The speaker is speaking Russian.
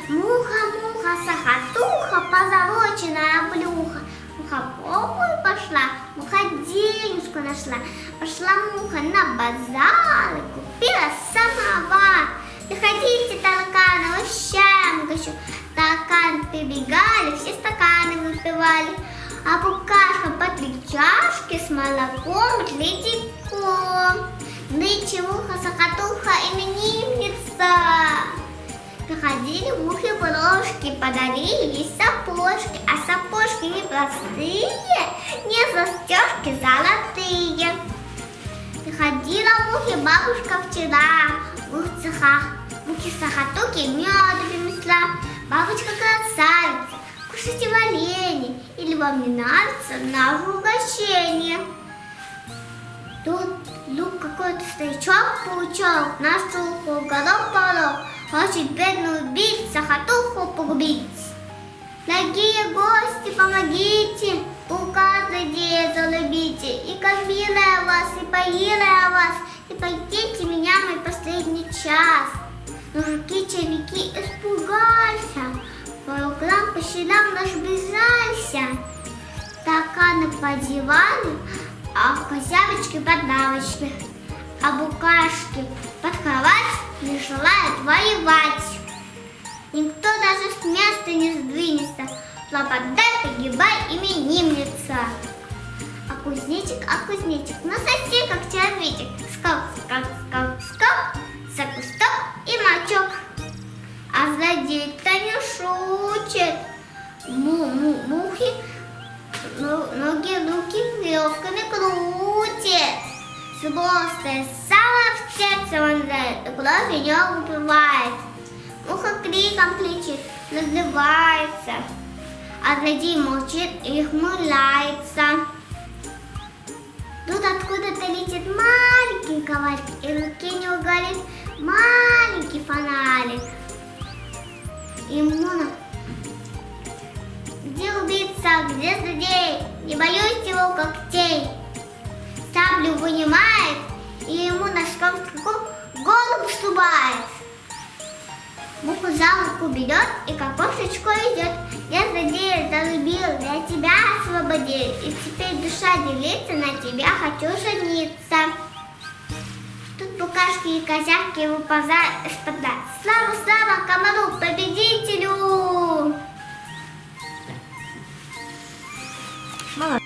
Муха-муха, сахатуха, позолоченная блюха. Муха по полу пошла, муха денежку нашла. Пошла муха на базар и купила самовар. Приходите, тараканы, угощаем, гощу. Тараканы прибегали, все стаканы выпивали. А букашка по 3 чашки с молоком, ледиком. Нынче муха-сахатуха именинница. Приходили мухи-брошки, подарили ей сапожки, а сапожки не простые, не застежки золотые. Приходила мухи-бабушка вчера, мухи-сахатуки мед принесла. Бабушка красавица, кушайте варенье, или вам не нравится наше угощение. Тут какой-то старичок-паучок на штуку уголок-полок. Хочет бедную убить, сахатуху погубить. Дорогие гости, помогите, паука злодея залюбите. И кормила я вас, и поила я вас, и пойдите меня в мой последний час. Но жуки-червяки испугался, по углам, по щелям разбежался. Тараканы по дивану, а козявочки под лавочки, а букашки под кровать не желают воевать. Никто даже с места не сдвинется. Лопотай, погибай, именинница. А кузнечик, на сосе, как червячек. Скок, скок, скок, скок, за кусток и мочок. А злодей-то не шутит. Мухи ноги, руки веревками крутит. Злостное сало в сердце вонзает, и кровь ее убивает. Муха криком кричит, надрывается, а злодей молчит и ухмыляется. Тут откуда-то летит маленький коварик, и в руке у него горит маленький фонарик. Ему где убийца, где злодей, не боюсь его когтей. Саблю вынимает, и ему носком в голову вступает. Муху за руку берет и к окошечку идет. Я злодея залюбил, я тебя освободил, и теперь душа делится, на тебя хочу жениться. Тут букашки и козявки выползают из-под дна. Слава, слава комару, победителю! Молодец.